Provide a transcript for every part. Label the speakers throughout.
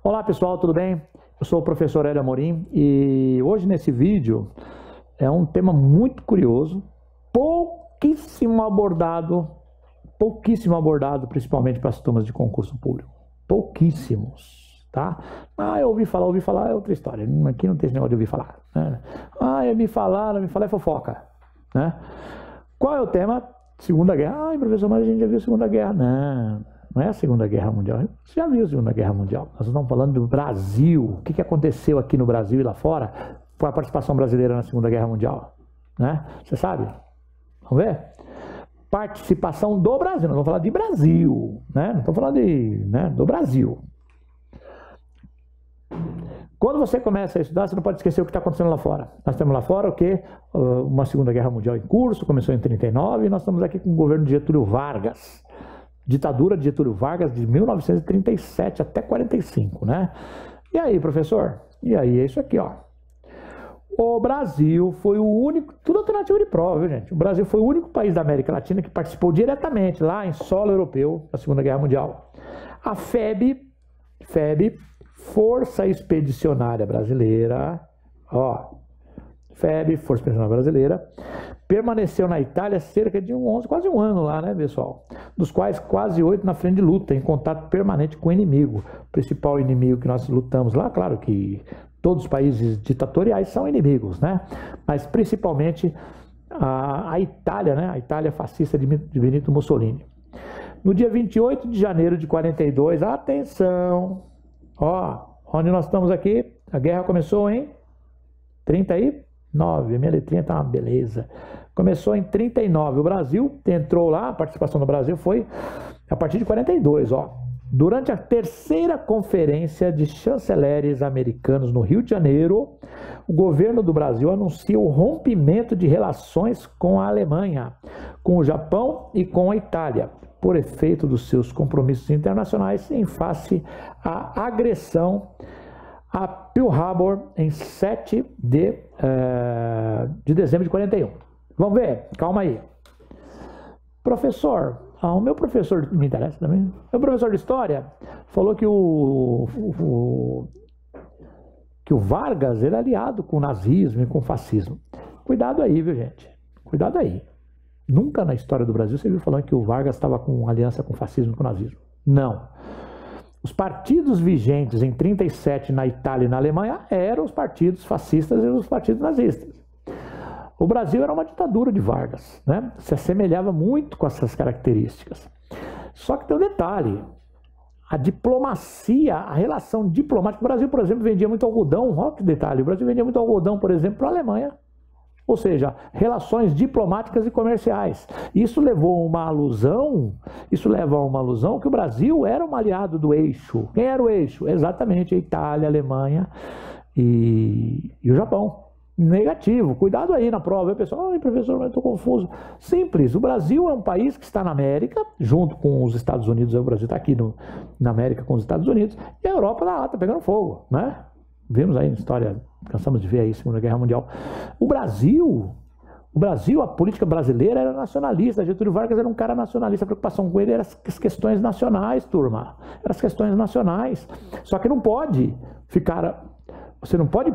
Speaker 1: Olá pessoal, tudo bem? Eu sou o professor Hélio Amorim e hoje nesse vídeo é um tema muito curioso, pouquíssimo abordado principalmente para as turmas de concurso público. Pouquíssimos, tá? Eu ouvi falar é outra história, aqui não tem esse negócio de ouvir falar, né? Eu ouvi falar é fofoca, né? Qual é o tema? Segunda Guerra. Professor, mas a gente já viu a Segunda Guerra. Não é a Segunda Guerra Mundial. Você já viu a Segunda Guerra Mundial. Nós estamos falando do Brasil. O que aconteceu aqui no Brasil e lá fora com a participação brasileira na Segunda Guerra Mundial, né? Você sabe? Vamos ver? Participação do Brasil. Nós vamos falar de Brasil, né? Não estamos falando do Brasil. Quando você começa a estudar, você não pode esquecer o que está acontecendo lá fora. Nós temos lá fora o quê? Uma Segunda Guerra Mundial em curso, começou em 39, e nós estamos aqui com o governo de Getúlio Vargas. Ditadura de Getúlio Vargas de 1937 até 45, né? E aí, professor? E aí, é isso aqui, ó. O Brasil foi o único, tudo alternativa de prova, viu, gente? O Brasil foi o único país da América Latina que participou diretamente lá em solo europeu da Segunda Guerra Mundial. A FEB, Força Expedicionária Brasileira, FEB, Força Expedicionária Brasileira, permaneceu na Itália cerca de quase um ano lá, né, pessoal? Dos quais quase 8 na frente de luta, em contato permanente com o inimigo. O principal inimigo que nós lutamos lá, claro que todos os países ditatoriais são inimigos, né? Mas principalmente a Itália, né? A Itália fascista de Benito Mussolini. No dia 28 de janeiro de 42, atenção, onde nós estamos aqui, a guerra começou em 39, a minha letrinha tá uma beleza. Começou em 39, o Brasil entrou lá, a participação do Brasil foi a partir de 42, Durante a terceira conferência de chanceleres americanos no Rio de Janeiro, o governo do Brasil anuncia o rompimento de relações com a Alemanha, com o Japão e com a Itália, por efeito dos seus compromissos internacionais em face à agressão a Pearl Harbor em 7 de dezembro de 41. Vamos ver? Calma aí. Professor, o meu professor, me interessa também, meu professor de História falou que o Vargas era aliado com o nazismo e com o fascismo. Cuidado aí, viu, gente? Cuidado aí. Nunca na história do Brasil você viu falando que o Vargas estava com aliança com o fascismo e com o nazismo. Não. Os partidos vigentes em 37 na Itália e na Alemanha eram os partidos fascistas e os partidos nazistas. O Brasil era uma ditadura de Vargas, né? Se assemelhava muito com essas características. Só que tem um detalhe, a diplomacia, a relação diplomática. O Brasil, por exemplo, vendia muito algodão, olha que detalhe, o Brasil vendia muito algodão, por exemplo, para a Alemanha. Ou seja, relações diplomáticas e comerciais. Isso leva a uma alusão que o Brasil era um aliado do eixo. Quem era o eixo? Exatamente a Itália, a Alemanha e o Japão. Negativo. Cuidado aí na prova, pessoal. Professor, mas eu estou confuso. Simples. O Brasil é um país que está na América, junto com os Estados Unidos. O Brasil está aqui na América com os Estados Unidos. E a Europa está pegando fogo, né? Vimos aí na história, cansamos de ver aí a Segunda Guerra Mundial. O Brasil, a política brasileira era nacionalista. Getúlio Vargas era um cara nacionalista. A preocupação com ele era as questões nacionais, turma. Eram as questões nacionais. Só que você não pode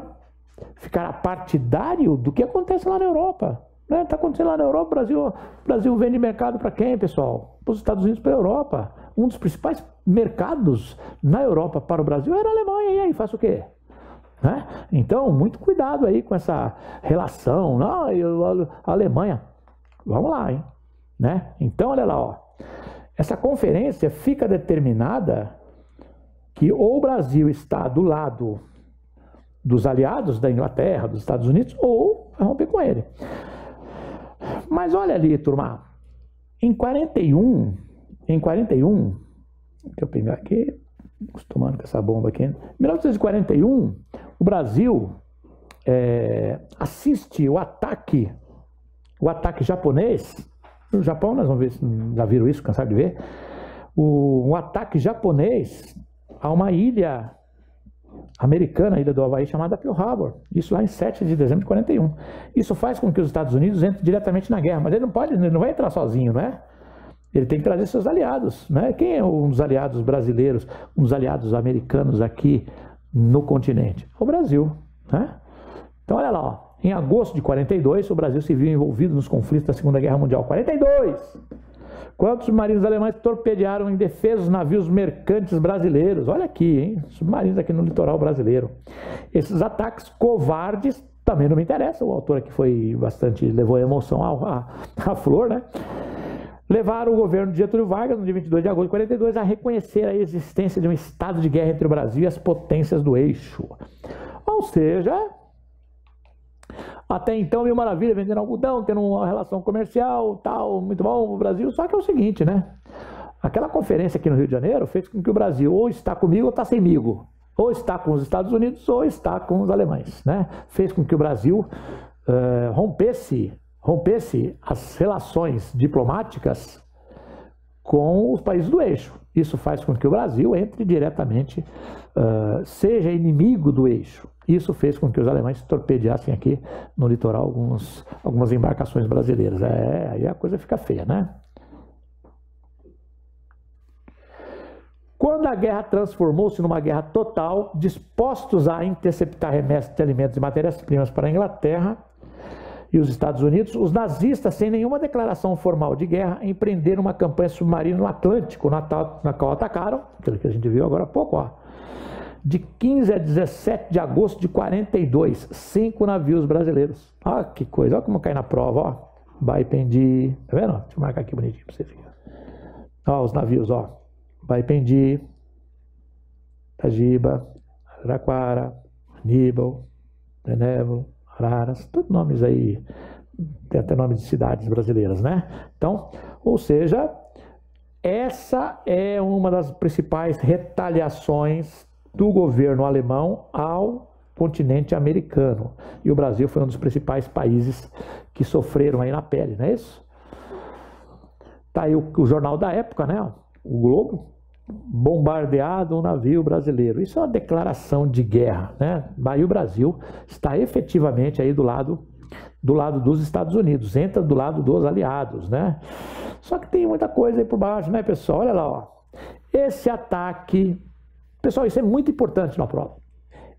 Speaker 1: ficar partidário do que acontece lá na Europa. Está acontecendo lá na Europa, o Brasil vende mercado para quem, pessoal? Para os Estados Unidos, para a Europa. Um dos principais mercados na Europa para o Brasil era a Alemanha. E aí, faz o quê? Né? Então, muito cuidado aí com essa relação. A Alemanha, vamos lá, hein? Né? Então, olha lá, essa conferência fica determinada que ou o Brasil está do lado dos aliados da Inglaterra, dos Estados Unidos, ou vai romper com ele. Mas olha ali, turma, em 41, deixa eu pegar aqui, acostumando com essa bomba aqui, em 1941, o Brasil assiste o ataque japonês, no Japão, nós vamos ver se já viram isso, cansaram de ver, o ataque japonês a uma ilha americana, a ilha do Havaí, chamada Pearl Harbor, isso lá em 7 de dezembro de 41. Isso faz com que os Estados Unidos entrem diretamente na guerra, mas ele não vai entrar sozinho, não é? Ele tem que trazer seus aliados, né? Quem é um dos aliados brasileiros, um dos aliados americanos aqui no continente? O Brasil, né? Então, olha lá, ó. Em agosto de 42, o Brasil se viu envolvido nos conflitos da Segunda Guerra Mundial. 42! Quantos submarinos alemães torpedearam indefesos navios mercantes brasileiros? Olha aqui, hein? Submarinos aqui no litoral brasileiro. Esses ataques covardes também não me interessam. O autor aqui foi bastante, levou a emoção à flor, né? Levaram o governo de Getúlio Vargas, no dia 22 de agosto de 42, a reconhecer a existência de um estado de guerra entre o Brasil e as potências do eixo. Ou seja, até então, mil maravilha, vendendo algodão, tendo uma relação comercial, tal, muito bom o Brasil. Só que é o seguinte, né? Aquela conferência aqui no Rio de Janeiro fez com que o Brasil ou está comigo ou está semigo. Ou está com os Estados Unidos ou está com os alemães, né? Fez com que o Brasil rompesse as relações diplomáticas com os países do eixo. Isso faz com que o Brasil entre diretamente, seja inimigo do eixo. Isso fez com que os alemães torpedeassem aqui no litoral algumas embarcações brasileiras. Aí a coisa fica feia, né? Quando a guerra transformou-se numa guerra total, dispostos a interceptar remessas de alimentos e matérias-primas para a Inglaterra e os Estados Unidos, os nazistas, sem nenhuma declaração formal de guerra, empreenderam uma campanha submarina no Atlântico, na qual atacaram, aquilo que a gente viu agora há pouco, ó, de 15 a 17 de agosto de 42, 5 navios brasileiros. Olha que coisa, olha como cai na prova, ó. Baipendi, tá vendo? Deixa eu marcar aqui bonitinho para vocês verem. Ó, os navios, ó. Baipendi, Tajiba, Araraquara, Aníbal, Benévolo, Araras, todos nomes aí, tem até nome de cidades brasileiras, né? Então, ou seja, essa é uma das principais retaliações do governo alemão ao continente americano. E o Brasil foi um dos principais países que sofreram aí na pele, não é isso? Tá aí o jornal da época, né? O Globo, bombardeado um navio brasileiro. Isso é uma declaração de guerra, né? Aí o Brasil está efetivamente aí do lado dos Estados Unidos, entra do lado dos aliados, né? Só que tem muita coisa aí por baixo, né, pessoal? Olha lá, ó. Esse ataque, pessoal, isso é muito importante na prova.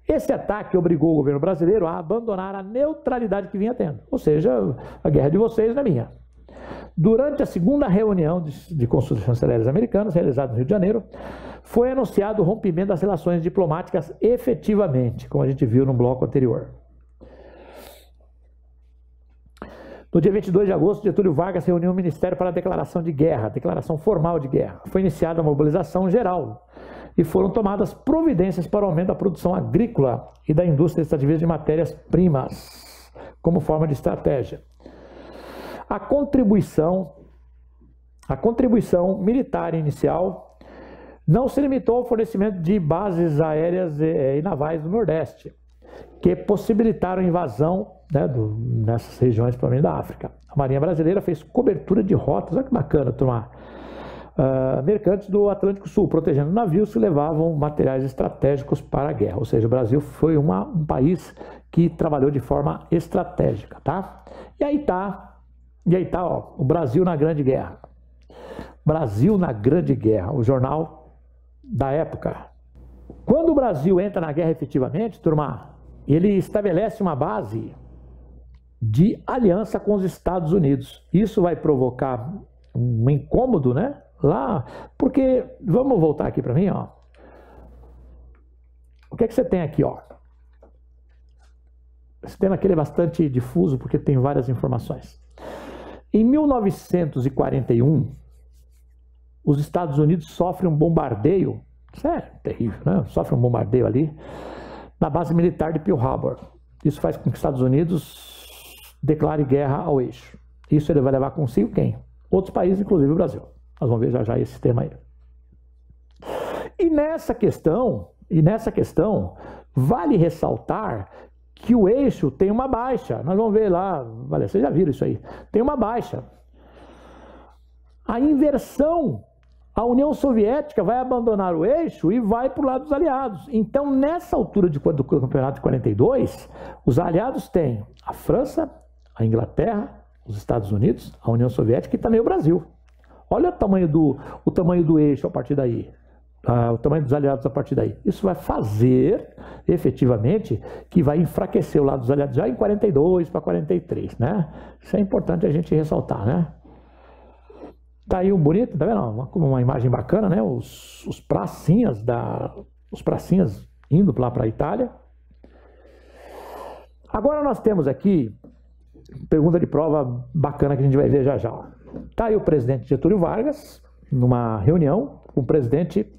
Speaker 1: Esse ataque obrigou o governo brasileiro a abandonar a neutralidade que vinha tendo. Ou seja, a guerra de vocês não é minha. Durante a segunda reunião de consultas chanceleres americanas, realizada no Rio de Janeiro, foi anunciado o rompimento das relações diplomáticas efetivamente, como a gente viu no bloco anterior. No dia 22 de agosto, Getúlio Vargas reuniu o Ministério para a declaração de guerra, declaração formal de guerra. Foi iniciada a mobilização geral e foram tomadas providências para o aumento da produção agrícola e da indústria extrativista de matérias-primas, como forma de estratégia. A contribuição militar inicial não se limitou ao fornecimento de bases aéreas e navais do Nordeste, que possibilitaram a invasão, né, nessas regiões, principalmente da África. A Marinha Brasileira fez cobertura de rotas, olha que bacana, turma, mercantes do Atlântico Sul, protegendo navios que levavam materiais estratégicos para a guerra. Ou seja, o Brasil foi um país que trabalhou de forma estratégica, tá? E aí tá, ó, o Brasil na Grande Guerra. Brasil na Grande Guerra, o jornal da época. Quando o Brasil entra na guerra efetivamente, turma, ele estabelece uma base de aliança com os Estados Unidos. Isso vai provocar um incômodo, né? Lá, porque, vamos voltar aqui para mim, ó. O que é que você tem aqui, ó? Esse tema aqui é bastante difuso porque tem várias informações. Em 1941, os Estados Unidos sofrem um bombardeio, isso é terrível, né? Sofrem um bombardeio ali, na base militar de Pearl Harbor. Isso faz com que os Estados Unidos declare guerra ao eixo. Isso ele vai levar consigo quem? Outros países, inclusive o Brasil. Nós vamos ver já já esse tema aí. E nessa questão, vale ressaltar que o eixo tem uma baixa. Nós vamos ver lá, valeu, vocês já viram isso aí. Tem uma baixa. A inversão, a União Soviética vai abandonar o eixo e vai para o lado dos aliados. Então, nessa altura do campeonato de 42, os aliados têm a França, a Inglaterra, os Estados Unidos, a União Soviética e também o Brasil. Olha o tamanho do eixo a partir daí. O tamanho dos aliados a partir daí. Isso vai fazer, efetivamente, que vai enfraquecer o lado dos aliados já em 42 para 43, né? Isso é importante a gente ressaltar, né? Tá aí um bonito, tá vendo? Uma imagem bacana, né? Os pracinhas indo lá para a Itália. Agora nós temos aqui pergunta de prova bacana que a gente vai ver já já. Tá aí o presidente Getúlio Vargas numa reunião com o presidente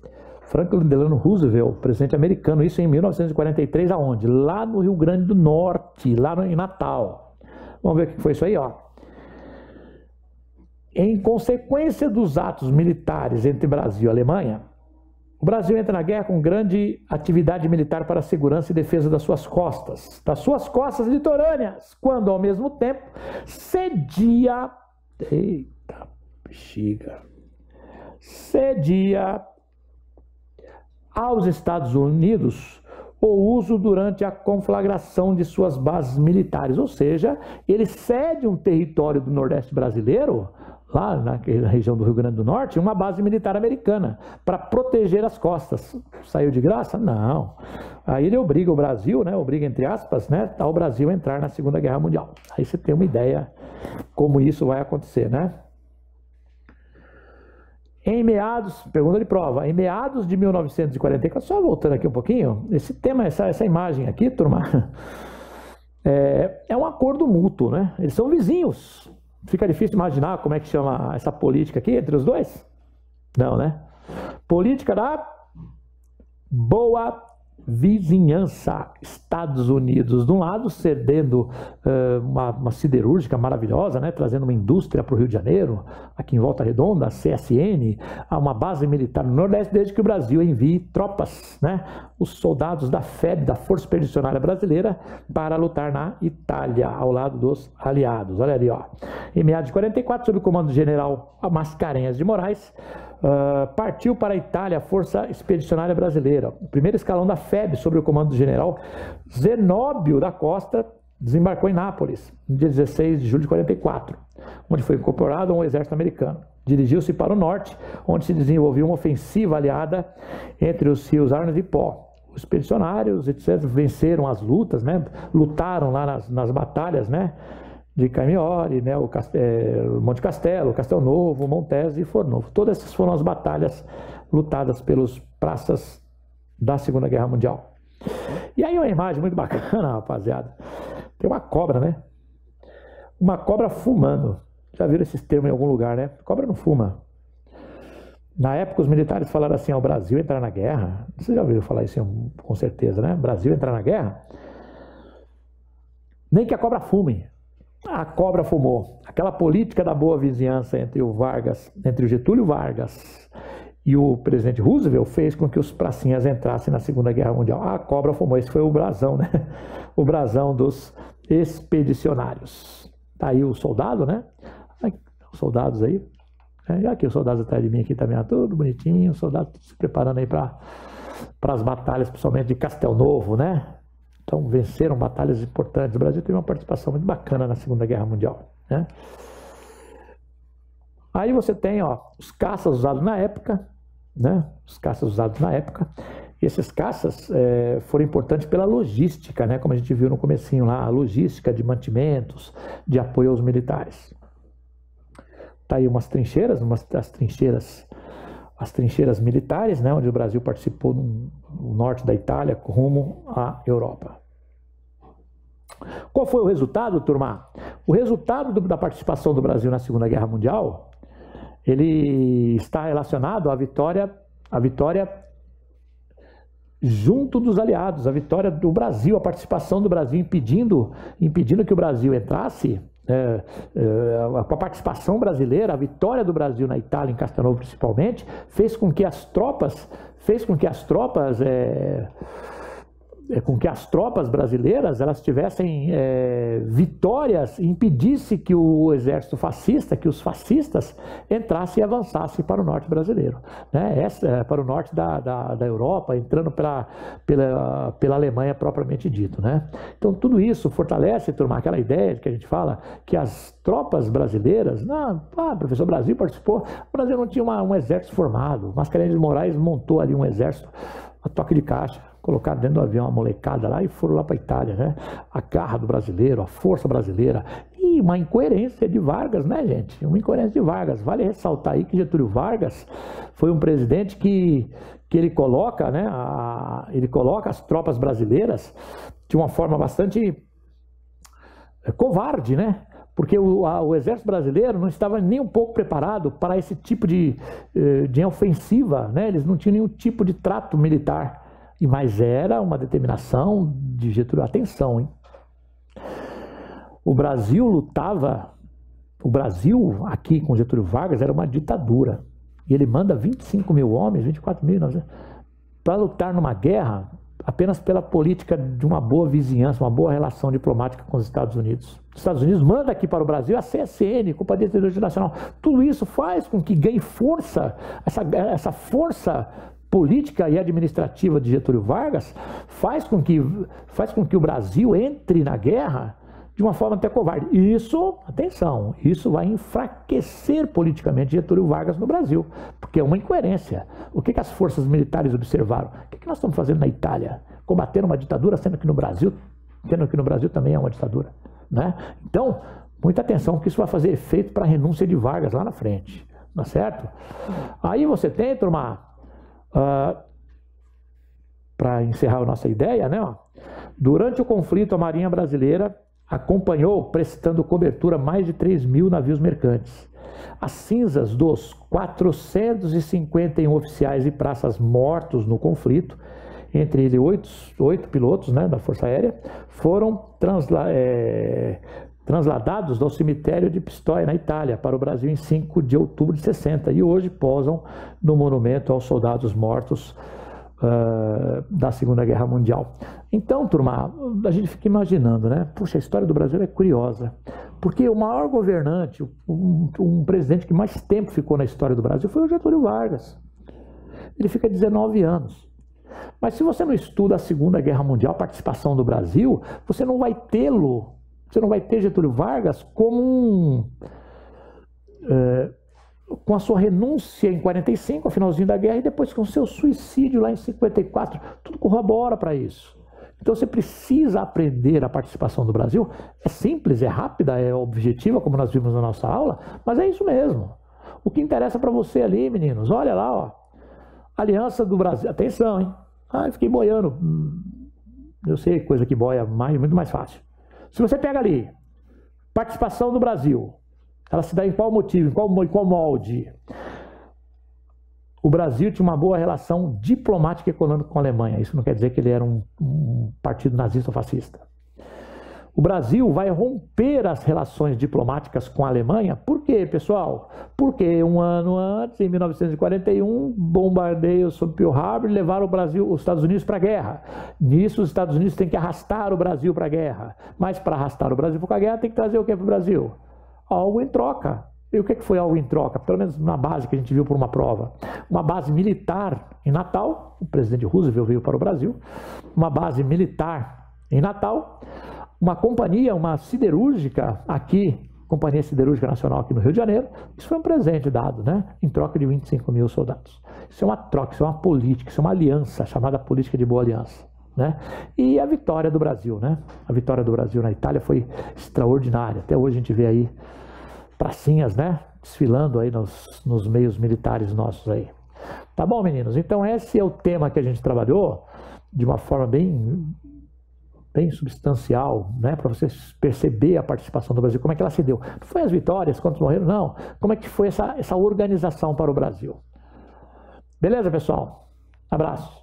Speaker 1: Franklin Delano Roosevelt, presidente americano, isso em 1943, aonde? Lá no Rio Grande do Norte, lá em Natal. Vamos ver o que foi isso aí, ó. Em consequência dos atos militares entre Brasil e Alemanha, o Brasil entra na guerra com grande atividade militar para a segurança e defesa das suas costas litorâneas, quando ao mesmo tempo cedia, eita bexiga, cedia aos Estados Unidos o uso durante a conflagração de suas bases militares, ou seja, ele cede um território do Nordeste brasileiro, lá na região do Rio Grande do Norte, uma base militar americana, para proteger as costas. Saiu de graça? Não. Aí ele obriga o Brasil, né, obriga entre aspas, né, ao Brasil a entrar na Segunda Guerra Mundial. Aí você tem uma ideia como isso vai acontecer, né? Em meados, pergunta de prova, em meados de 1944, só voltando aqui um pouquinho, esse tema, essa imagem aqui, turma, é um acordo mútuo, né? Eles são vizinhos. Fica difícil imaginar como é que chama essa política aqui entre os dois? Não, né? Política da boa vizinhança. Estados Unidos de um lado cedendo uma siderúrgica maravilhosa, né, trazendo uma indústria para o Rio de Janeiro, aqui em Volta Redonda, a CSN, uma base militar no Nordeste, desde que o Brasil envie tropas, né, os soldados da FEB, da Força Expedicionária Brasileira, para lutar na Itália, ao lado dos aliados. Olha ali, ó. Em meados de 44, sob o comando do general Mascarenhas de Moraes, partiu para a Itália a Força Expedicionária Brasileira. O primeiro escalão da FEB, sob o comando do general Zenóbio da Costa, desembarcou em Nápoles, no dia 16 de julho de 44, onde foi incorporado a um exército americano. Dirigiu-se para o norte, onde se desenvolveu uma ofensiva aliada entre os rios Arno e Pó. Os expedicionários, etc., venceram as lutas, né? Lutaram lá nas batalhas, né? De Caimiori, né, o Monte Castelo, Castel Novo, Montese e Fornovo. Todas essas foram as batalhas lutadas pelos praças da Segunda Guerra Mundial. E aí uma imagem muito bacana, rapaziada. Tem uma cobra, né? Uma cobra fumando. Já viram esses termos em algum lugar, né? Cobra não fuma. Na época os militares falaram assim, o Brasil entrar na guerra. Você já ouviu falar isso com certeza, né? Brasil entrar na guerra. Nem que a cobra fume. A cobra fumou. Aquela política da boa vizinhança entre o Getúlio Vargas e o presidente Roosevelt fez com que os pracinhas entrassem na Segunda Guerra Mundial. A cobra fumou. Esse foi o brasão, né? O brasão dos expedicionários. Tá aí o soldado, né? Os soldados aí. E aqui os soldados atrás de mim aqui também, tudo bonitinho. Os soldados se preparando aí para as batalhas, principalmente de Castel Novo, né? Então venceram batalhas importantes. O Brasil teve uma participação muito bacana na Segunda Guerra Mundial, né? Aí você tem, ó, os caças usados na época, né? Os caças usados na época. E esses caças foram importantes pela logística, né? Como a gente viu no comecinho lá, a logística de mantimentos, de apoio aos militares. Tá aí umas trincheiras, as trincheiras militares, né, onde o Brasil participou no norte da Itália, rumo à Europa. Qual foi o resultado, turma? O resultado da participação do Brasil na Segunda Guerra Mundial, ele está relacionado à vitória junto dos aliados, a vitória do Brasil, a participação do Brasil impedindo que o Brasil entrasse. A participação brasileira, a vitória do Brasil na Itália, em Castelnuovo principalmente, fez com que as tropas com que as tropas brasileiras elas tivessem vitórias e impedisse que o exército fascista, que os fascistas entrassem e avançassem para o norte brasileiro, né? Para o norte da Europa, entrando pela Alemanha propriamente dito, né? Então tudo isso fortalece, turma, aquela ideia que a gente fala que as tropas brasileiras, professor, o Brasil participou, o Brasil não tinha um exército formado, Mascarenhas de Moraes montou ali um exército a toque de caixa, colocaram dentro do avião uma molecada lá e foram lá para a Itália, né? A garra do brasileiro, a força brasileira e uma incoerência de Vargas, né, gente? Uma incoerência de Vargas. Vale ressaltar aí que Getúlio Vargas foi um presidente que ele coloca, né? Ele coloca as tropas brasileiras de uma forma bastante covarde, né? Porque o exército brasileiro não estava nem um pouco preparado para esse tipo de ofensiva, né? Eles não tinham nenhum tipo de trato militar. Mas era uma determinação de Getúlio. Atenção, hein? O Brasil lutava, o Brasil aqui com Getúlio Vargas era uma ditadura. E ele manda 25 mil homens, 24 mil, para lutar numa guerra apenas pela política de uma boa vizinhança, uma boa relação diplomática com os Estados Unidos. Os Estados Unidos manda aqui para o Brasil a CSN, Companhia de Siderurgia Nacional. Tudo isso faz com que ganhe força, essa força política e administrativa de Getúlio Vargas faz com que o Brasil entre na guerra de uma forma até covarde. Isso, atenção, isso vai enfraquecer politicamente Getúlio Vargas no Brasil, porque é uma incoerência. O que as forças militares observaram? O que nós estamos fazendo na Itália? Combatendo uma ditadura, sendo que no Brasil também é uma ditadura, né? Então, muita atenção, que isso vai fazer efeito para a renúncia de Vargas lá na frente, tá certo? Aí você tem, turma, para encerrar a nossa ideia, né? Durante o conflito, a Marinha Brasileira acompanhou, prestando cobertura, mais de 3 mil navios mercantes. As cinzas dos 451 oficiais e praças mortos no conflito, entre eles 8 pilotos, né, da Força Aérea, foram transladados do cemitério de Pistoia, na Itália, para o Brasil em 5 de outubro de 60 e hoje posam no monumento aos soldados mortos da Segunda Guerra Mundial. Então, turma, a gente fica imaginando, né? Puxa, a história do Brasil é curiosa, porque o maior governante, um presidente que mais tempo ficou na história do Brasil foi o Getúlio Vargas. Ele fica 19 anos. Mas se você não estuda a Segunda Guerra Mundial, a participação do Brasil, você não vai ter Getúlio Vargas como com a sua renúncia em 45, ao finalzinho da guerra, e depois com o seu suicídio lá em 54, tudo corrobora para isso. Então você precisa aprender a participação do Brasil. É simples, é rápida, é objetiva, como nós vimos na nossa aula, mas é isso mesmo. O que interessa para você ali, meninos, olha lá, ó, Aliança do Brasil, atenção, hein? Eu fiquei boiando, eu sei coisa que boia muito mais fácil. Se você pega ali, participação do Brasil, ela se dá em qual motivo, em qual molde? O Brasil tinha uma boa relação diplomática e econômica com a Alemanha. Isso não quer dizer que ele era um partido nazista ou fascista. O Brasil vai romper as relações diplomáticas com a Alemanha. Por quê, pessoal? Porque um ano antes, em 1941, bombardeios sobre Pearl Harbor levaram os Estados Unidos para a guerra. Nisso, os Estados Unidos têm que arrastar o Brasil para a guerra. Mas para arrastar o Brasil para a guerra, tem que trazer o que para o Brasil? Algo em troca. E o que foi algo em troca? Pelo menos na base que a gente viu por uma prova. Uma base militar em Natal, o presidente Roosevelt veio para o Brasil, uma base militar em Natal, uma companhia, uma siderúrgica aqui, Companhia Siderúrgica Nacional aqui no Rio de Janeiro. Isso foi um presente dado, né? Em troca de 25 mil soldados. Isso é uma troca, isso é uma política, isso é uma aliança, chamada política de boa aliança, né? E a vitória do Brasil, né? A vitória do Brasil na Itália foi extraordinária. Até hoje a gente vê aí pracinhas, né? Desfilando aí nos meios militares nossos aí. Tá bom, meninos? Então esse é o tema que a gente trabalhou de uma forma bem substancial, né? Para vocês perceber a participação do Brasil, como é que ela se deu. Não foi as vitórias, quantos morreram, não. Como é que foi essa organização para o Brasil. Beleza, pessoal? Abraço.